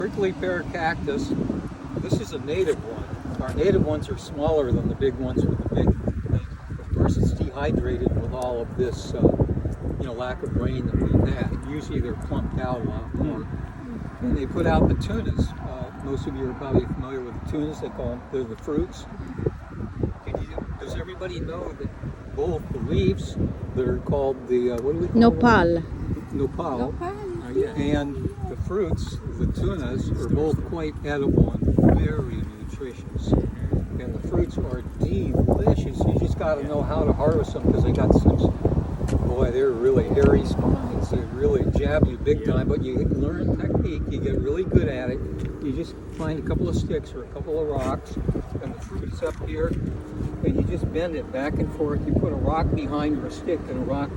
Prickly pear cactus. This is a native one. Our native ones are smaller than the big ones with the big things. Of course, it's dehydrated with all of this, lack of rain that we've had. Usually they're plumped out a lot more. And they put out the tunas. Most of you are probably familiar with the tunas. They call them, they're the fruits. Does everybody know that both the leaves that are called the, what do we call them? Nopal. And the fruits, the tunas, are both quite edible and very nutritious. And the fruits are delicious. You just got to know how to harvest them because they got such, boy, they're really hairy spines. They really jab you big time, but you learn technique. You get really good at it. You just find a couple of sticks or a couple of rocks, and the fruit's up here, and you just bend it back and forth. You put a rock behind or a stick and a rock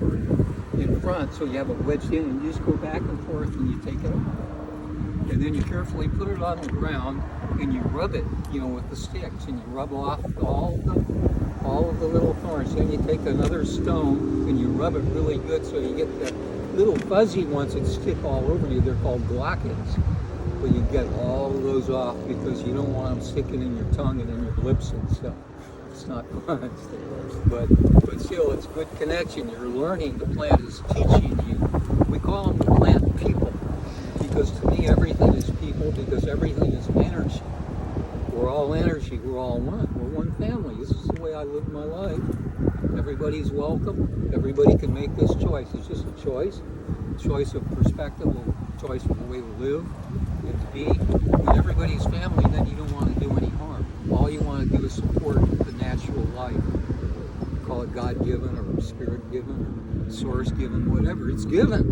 in front, so you have it wedged in, and you just go back and forth and you take it off. And then you carefully put it on the ground and you rub it, with the sticks, and you rub off all of the little thorns. Then you take another stone and you rub it really good so you get the little fuzzy ones that stick all over you. They're called glockins. But you get all of those off because you don't want them sticking in your tongue and in your lips and stuff. It's not fun. But still, it's good connection. You're learning. The plant is teaching you. We call them the plant people because to me everything is people because everything is energy. We're all energy. We're all one. We're one family. This is the way I live my life. Everybody's welcome. Everybody can make this choice. It's just a choice. Choice of perspective, a choice of the way to live and to be. When everybody's family, then you don't want to do any harm. All you want to do is support the natural life. Call it God-given or Spirit-given or Source-given, whatever. It's given,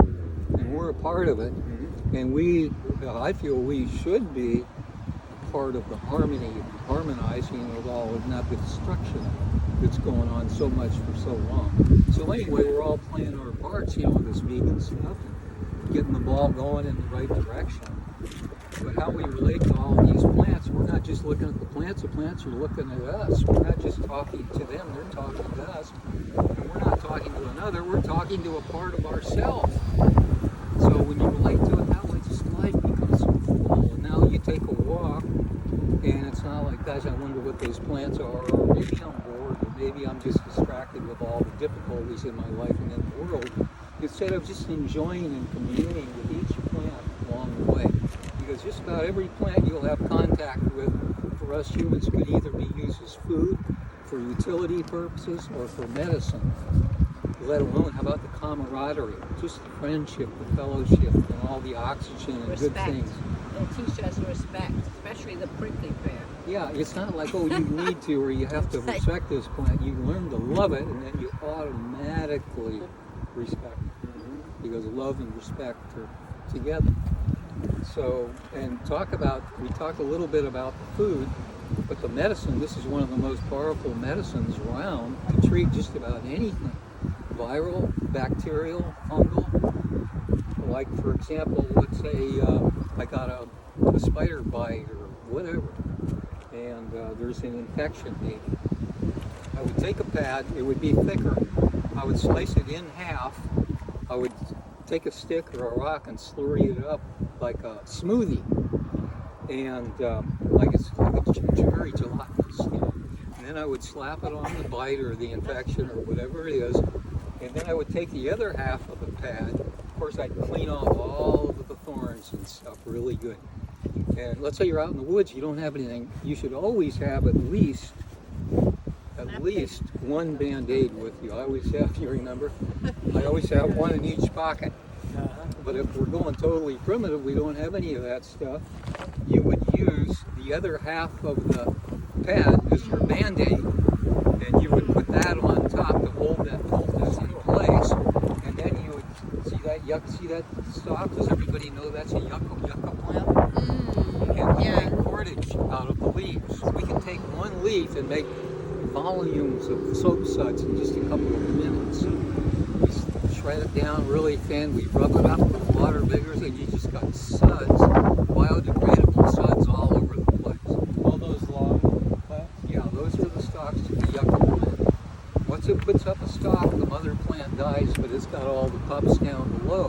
and we're a part of it. And I feel we should be a part of the harmony, harmonizing with all, and not the destruction that's going on so much for so long. So anyway, we're all playing our parts, with this vegan stuff, and getting the ball going in the right direction. But how we relate to all these plants, we're not just looking at the plants are looking at us. We're not just talking to them, they're talking to us. And we're not talking to another, we're talking to a part of ourselves. So when you relate to it that way, just life becomes so full. And now you take a walk, and it's not like, gosh, I wonder what those plants are, or maybe I'm bored, or maybe I'm just distracted with all the difficulties in my life and in the world, instead of just enjoying and communing with each plant along the way. Because just about every plant you'll have contact with, for us humans, could either be used as food, for utility purposes, or for medicine. Let alone, how about the camaraderie, just the friendship, the fellowship, and all the oxygen and respect. Good things. They teach us respect, especially the prickly pear. Yeah, it's not like, you need to or you have to respect this plant. You learn to love it, and then you automatically respect it. Because love and respect are together. So, and we talk a little bit about the food, but the medicine, this is one of the most powerful medicines around to treat just about anything. Viral, bacterial, fungal. Like, for example, let's say I got a spider bite or whatever, and there's an infection maybe. I would take a pad, it would be thicker. I would slice it in half. I would take a stick or a rock and slurry it up like a smoothie, and like it's very gelatinous, And then I would slap it on the bite or the infection or whatever it is, and then I would take the other half of the pad. Of course, I'd clean off all of the thorns and stuff really good. And let's say you're out in the woods, you don't have anything. You should always have at least one Band-Aid with you. I always have, you remember? I always have one in each pocket. But if we're going totally primitive, we don't have any of that stuff. You would use the other half of the pad as your Band-Aid, and you would put that on top to hold that poultice in place. And then you would see that stalk? Does everybody know that's a yucca plant? And we make cordage out of the leaves. We can take one leaf and make volumes of soap suds in just a couple of minutes. We shred it down really thin, we rub it up with water vigors, and you just got suds, biodegradable suds all over the place. All those long plants? Yeah, those are the stalks of the yucca plant. Once it puts up a stalk, the mother plant dies, but it's got all the pups down below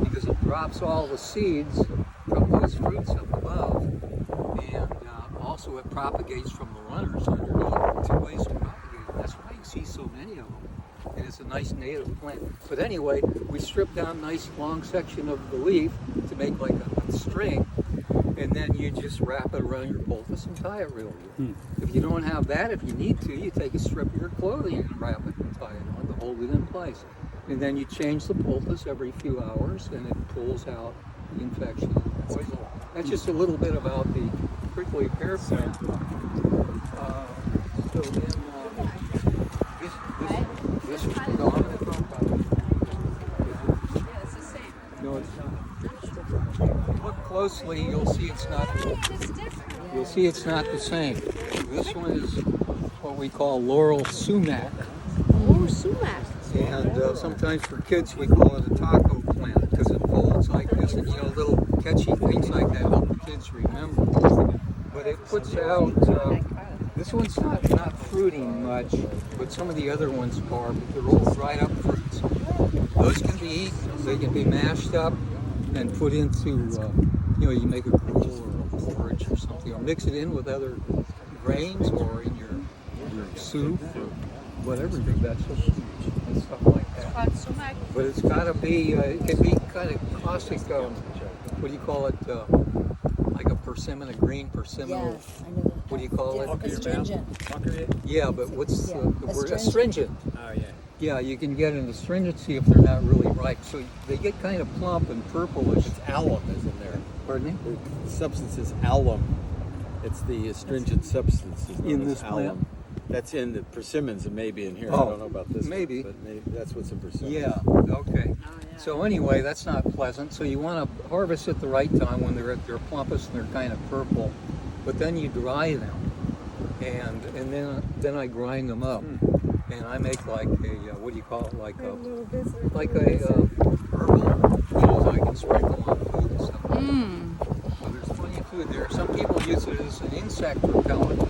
because it drops all the seeds from those fruit roots up above, and also it propagates from the runners underneath. 2 ways to propagate it. That's why you see so many of them. And it's a nice native plant. But anyway, we strip down a nice long section of the leaf to make like a string, and then you just wrap it around your poultice and tie it real good. If you don't have that, if you need to, you take a strip of your clothing and wrap it and tie it on to hold it in place. And then you change the poultice every few hours, and it pulls out the infection and poison. That's just a little bit about the prickly pear plant. So then this is predominant. Yeah, it's the same. No, it's not. Look closely, you'll see it's not. It's different. You'll see it's not the same. This one is what we call laurel sumac, Oh, sumac. and sometimes for kids we call it a taco plant because it folds like this, and little catchy things like that help the kids remember. But it puts out. This one's not fruiting much, but some of the other ones are. But they're all dried up fruits. Those can be eaten. They can be mashed up and put into. You make a gruel or a porridge or something, or mix it in with other grains or in your soup or whatever, your vegetables and stuff like that. Called sumac. But it's got to be. It can be kind of caustic. What do you call it? Like a persimmon, a green persimmon. Yes, I know that. What do you call it? Astringent. Yeah, but what's Yeah, the word? astringent. Astringent. Oh, yeah. Yeah, you can get an astringency if they're not really ripe. So they get kind of plump and purplish. It's alum is in there. Pardon me? The substance is alum. It's the astringent substance is known In as this alum. plant? That's in the persimmons and maybe in here. I Oh, don't know about this one, maybe. but that's what's in persimmons. Yeah, okay. Oh, yeah. So anyway, that's not pleasant. So you want to harvest at the right time when they're at their plumpest and they're kind of purple. But then you dry them, and then I grind them up, and I make like a what do you call it? Like a herbal, so I can sprinkle on food and stuff. So there's plenty of food there. Some people use it as an insect repellent.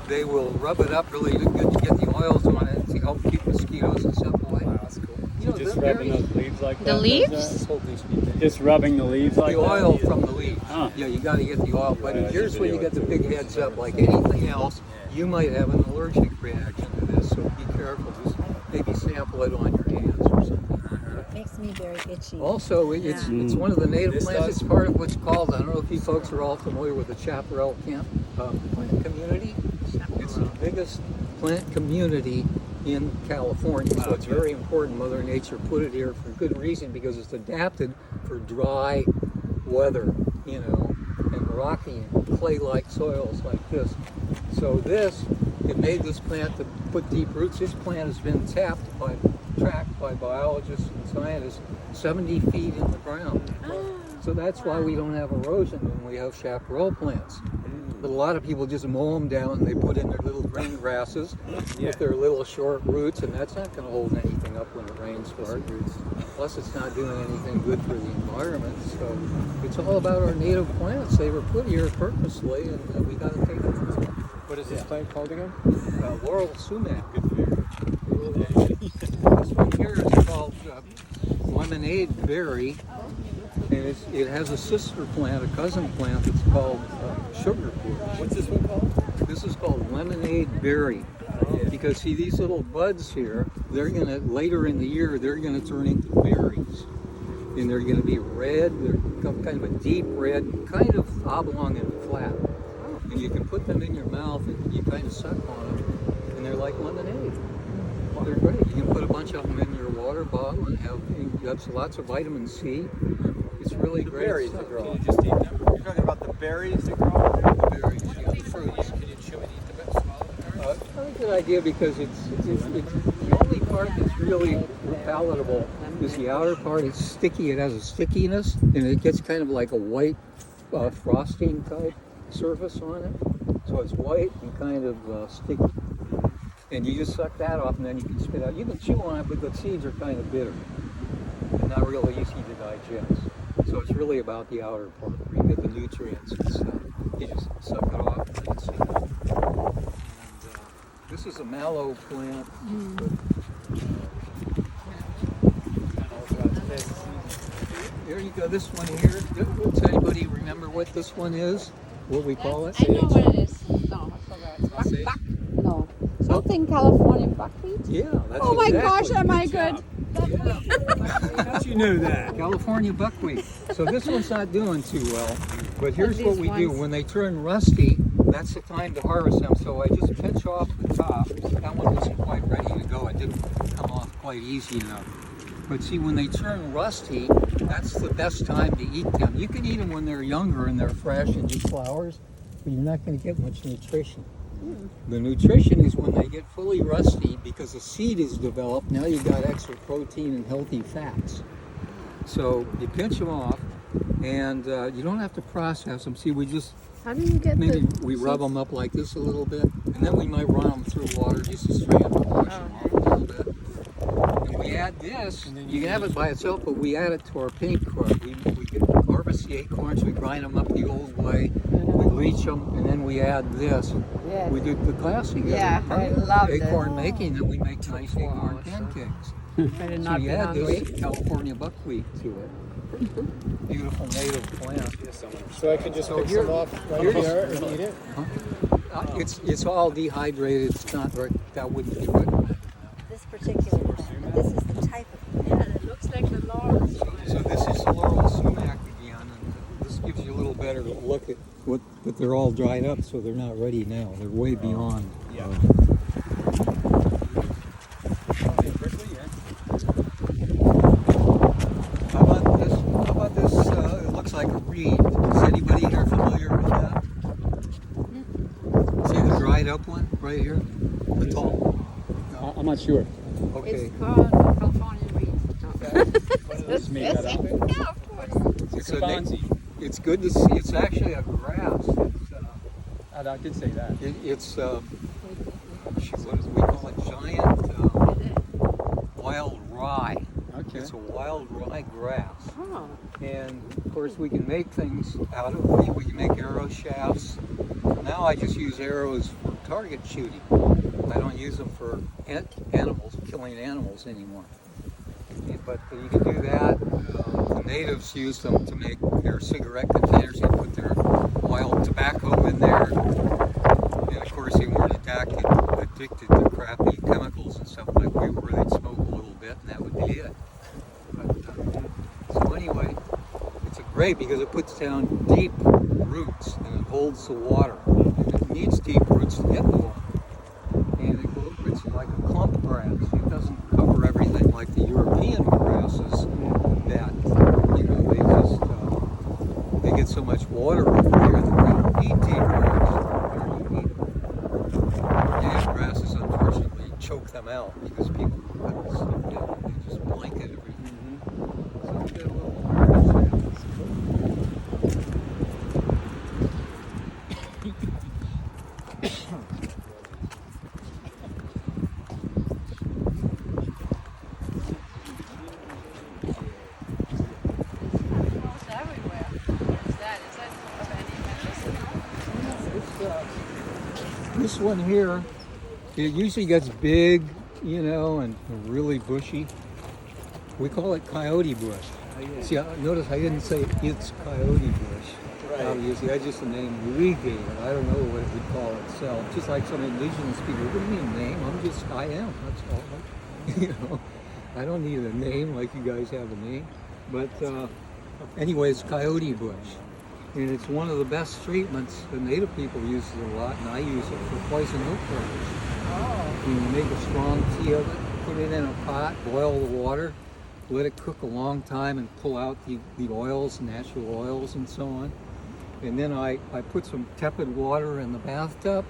They will rub it up really good to get the oils on it to help keep mosquitoes and stuff away. Wow, that's cool. they're Just rubbing very- those leaves like that? The does leaves? that? Just rubbing the leaves like The that? oil from the leaves. Huh. Yeah, you got to get the oil. But Right, I here's see where you video get the big heads up. Like anything else, you might have an allergic reaction to this, so be careful. Just maybe sample it on your hands or something. Makes me very itchy. Also, it's one of the native This plants. does? It's part of what's called, I don't know if you folks are all familiar with the chaparral plant community. It's the biggest plant community in California, so it's very important Mother Nature put it here for good reason, because it's adapted for dry weather, and rocky and clay-like soils like this. So it made this plant to put deep roots. This plant has been tracked by biologists and scientists 70 feet in the ground. So that's why we don't have erosion when we have chaparral plants. But a lot of people just mow them down and they put in their little green grasses with their little short roots, and that's not going to hold anything up when the rains start. Plus it's not doing anything good for the environment. So it's all about our native plants. They were put here purposely, and we got to take them. What is this plant called again? Laurel sumac. This one here is called lemonade berry, and it has a sister plant, a cousin plant that's called sugar bush. What's this one called? This is called lemonade berry, because see these little buds here, they're gonna later in the year they're gonna turn into berries, and they're gonna be red. They're kind of a deep red, kind of oblong and flat, and you can put them in your mouth and you kind of suck on them, and they're like lemonade. They're great. You can put a bunch of them in your water bottle and you have lots of vitamin C. It's really The great berries stuff. that grow. Can you just eat them? You're talking about the berries that grow? The berries, yeah, the fruits. Can you chew and eat them and swallow the berries? Probably a good idea, because it's the only part that's really palatable is the outer part. It's sticky. It has a stickiness, and it gets kind of like a white frosting type surface on it. So it's white and kind of sticky. And you just suck that off, and then you can spit out. You can chew on it, but the seeds are kind of bitter and not really easy to digest. So it's really about the outer part where you get the nutrients and stuff. You just suck it off and you see it. And this is a mallow plant. there you go. This one here. Does anybody remember what this one is? What we call it? I know what it is. No, I forgot. Sage? No. Something California buckwheat? Yeah, that's Oh my exactly. gosh, am I job. good? How'd you know that? California buckwheat. So this one's not doing too well. But here's what these we do. ones? When they turn rusty, that's the time to harvest them. So I just pinch off the top. That one wasn't quite ready to go. It didn't come off quite easy enough. But see, when they turn rusty, that's the best time to eat them. You can eat them when they're younger and they're fresh and just flowers, but you're not going to get much nutrition. The nutrition is when they get fully rusty because the seed is developed. Now you've got extra protein and healthy fats. So you pinch them off, and you don't have to process them. See, we just How do you get maybe the we rub them up like this a little bit, and then we might run them through water just to strain them, wash them off a little bit. And we add this. You can have it by itself, but we add it to our paint crop. We harvest the acorns, we grind them up the old way, we bleach them, and then we add this. Yes. We do the classic I love it. acorn making, and we make nice acorn pancakes. I did So not you be add hungry. this California buckwheat to it. Beautiful native plant. So I can just So pick here- some off right here's- here and eat it? It's all dehydrated. It's not that wouldn't be recommended. This particular one. This is the type of Yeah, it looks like the laurel. So this is the laurel sumac again, and this gives you a little better look at what. But they're all dried up, so they're not ready now. They're way beyond. Yeah. How about this? How about this? It looks like a reed. Is anybody here familiar with that? See the dried up one right here? The tall. I'm not sure. Okay. It's called California wheat. Just made that up. Yeah, of course. It's a bonzi. It's good to see. It's actually a grass. I did say that. It's what is we call it? Giant wild rye. Okay. It's a wild rye grass. Oh, And of course we can make things out of it. We can make arrow shafts. Now I just use arrows for target shooting. I don't use them for animals, killing animals anymore. But you can do that. The natives use them to make their cigarette containers. They put their wild tobacco in there. And of course they weren't addicted to crappy chemicals and stuff like we were. They'd smoke a little bit and that would be it. But, so anyway, it's great because it puts down deep roots and it holds the water. And it needs deep roots to get the water. And it's like a clump grass. It doesn't cover everything like the European grasses that, they just, they get so much water over here that they don't need deep roots. Native grasses, unfortunately, choke them out because people they just blanket everything. So we get a little almost everywhere. What is that? Is that of any interest? This one here, it usually gets big, and really bushy. We call it coyote bush. See, notice I didn't say it's coyote bush. Right. Obviously, I just the name we gave it. I don't know what it would call itself. Just like some indigenous people, what do you mean name? I am. That's all. I don't need a name like you guys have a name. But anyways, coyote bush. And it's one of the best treatments. The native people use it a lot, and I use it for poison oak burns. Oh. You make a strong tea of it, put it in a pot, boil the water, let it cook a long time and pull out the oils, natural oils and so on. And then I put some tepid water in the bathtub,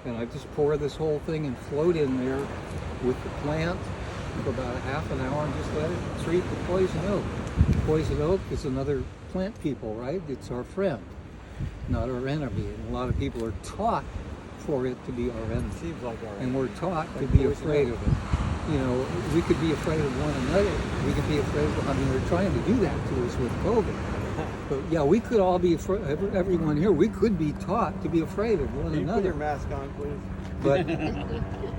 and I just pour this whole thing and float in there with the plant for about a half an hour and just let it treat the poison oak. Poison oak is another plant people, right? It's our friend, not our enemy. And a lot of people are taught for it to be our enemy. Seems like our And we're taught to be afraid of it. We could be afraid of one another. We could be afraid of, they're trying to do that to us with COVID. But yeah, we could all be afraid, everyone here, we could be taught to be afraid of one Can you put your another. mask on, please?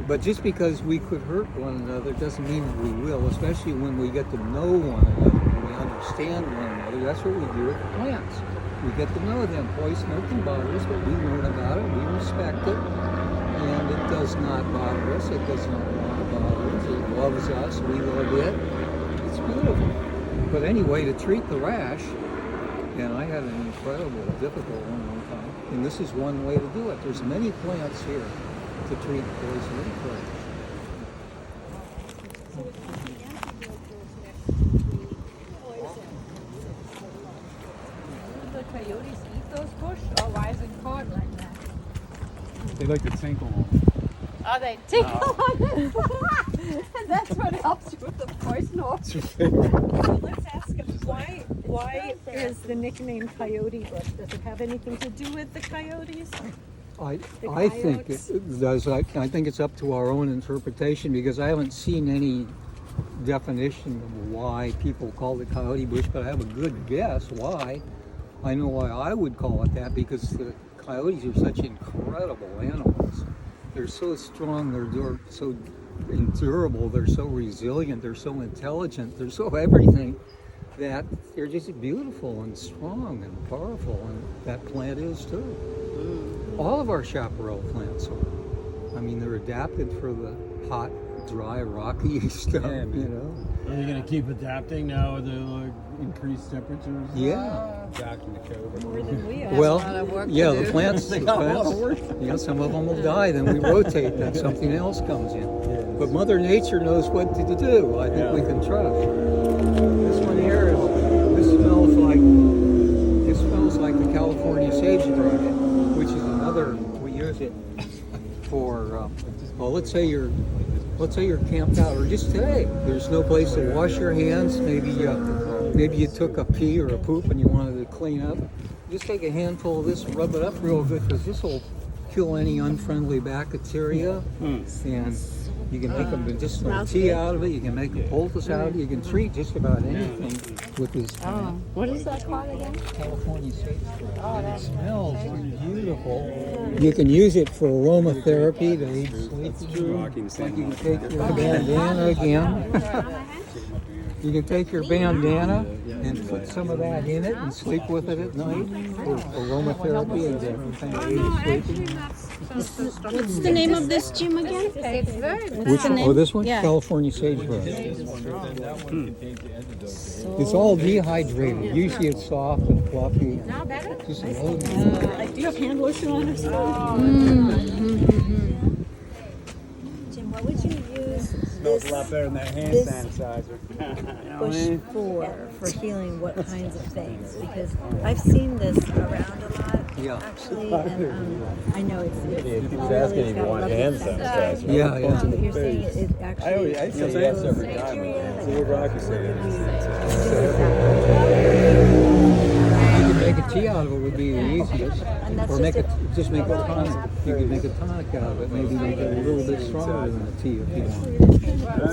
But just because we could hurt one another doesn't mean that we will, especially when we get to know one another. understand one another. That's what we do with plants. We get to know them. Poison oak can bother us, but we learn about it, we respect it, and it does not bother us. It does not want to bother us. It loves us. We love it. It's beautiful. But anyway, to treat the rash, and I had an incredible, difficult one time, and this is one way to do it. There's many plants here to treat poison oak rash. Do the coyotes eat those bush, or why is it caught like that? They like to tinkle on. Oh, they tickle on it. And that's what helps you with the poison oak. Let's ask him why is the nickname Coyote Bush? Does it have anything to do with the coyotes? I The think coyotes? it does. I think it's up to our own interpretation because I haven't seen any definition of why people call it coyote bush, but I have a good guess why. I know why I would call it that because the coyotes are such incredible animals. They're so strong, they're so endurable, they're so resilient, they're so intelligent, they're so everything that they're just beautiful and strong and powerful, and that plant is too. All of our chaparral plants are. I mean, they're adapted for the hot, dry, rocky stuff, Yeah, man. you know? Are you gonna keep adapting now with the increased temperatures? Yeah. Adapting to COVID. More than we are. Well, a lot of work to yeah, do. the plants, They got a lot of work. you know, some of them will die, then we rotate, then something else comes in. But Mother Nature knows what to do. I think we can trust. This one here, this smells like the California sagebrush, which is another. We use it for. Well, let's say you're camped out, or just today. There's no place to wash your hands. Maybe you took a pee or a poop and you wanted to clean up. Just take a handful of this, rub it up real good, because this will kill any unfriendly bacteria. And you can make a medicinal tea out of it. You can make a poultice out of it. You can treat just about anything with this plant. What is that called again? California sagebrush. And it smells beautiful. You can use it for aromatherapy to aid sleep. Like you can take your bandana again. You can take your bandana and put some of that in it and sleep with it at night for aromatherapy and kind of aid sleeping. What's the name of this gym again? It's very good. Which one? Oh, this one? Yeah. California sagebrush. It's all dehydrated. Usually it's soft and fluffy. Just loaded. Do you have hand lotion on or Jim, what would you use Smells a lot better than that hand this- sanitizer. bush for healing what kinds of things? Because I've seen this around a lot, Yeah. actually, and I know it's He was asking if you want hand sanitizer. Yeah, yeah. But you're saying it actually. I say yes every time. bacteria that So what Rocky have- saying? You can make a tea out of it would be the easiest. And that's Or just just make a tonic. You could make a tonic out of it. Maybe make it a little bit stronger than a tea if you want.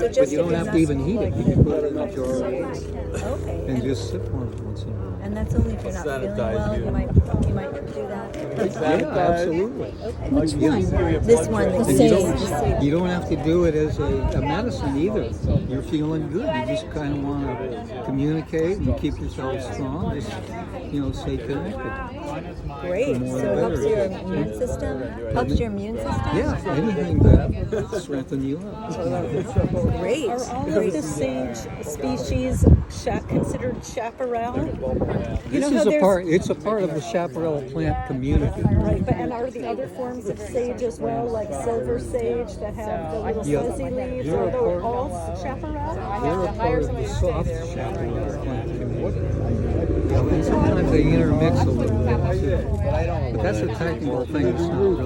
So just But you don't because have to that's even heat it. You can put it in a jar of water Okay. and just sip on it once in a while. And that's only if you're not feeling Sanitize well. you. You might do that. Yeah, absolutely. Which one? This one that And you you don't have to do it as a medicine either. You're feeling good. You just kind of want to communicate and keep yourself strong. Just, stay connected. Great. More So it the helps better. your immune system. Helps your immune system. Yeah, anything that strengthen you up. Great. Are all of the sage species considered chaparral? You know how there's It's a part of the chaparral plant community. right, but and are the other forms of sage as well, like silver sage that have the little Yeah. fuzzy leaves? They're Are a they part- all chaparral? They're a part of the soft chaparral plant community. And sometimes they intermix a little bit. But that's a technical thing. It's not really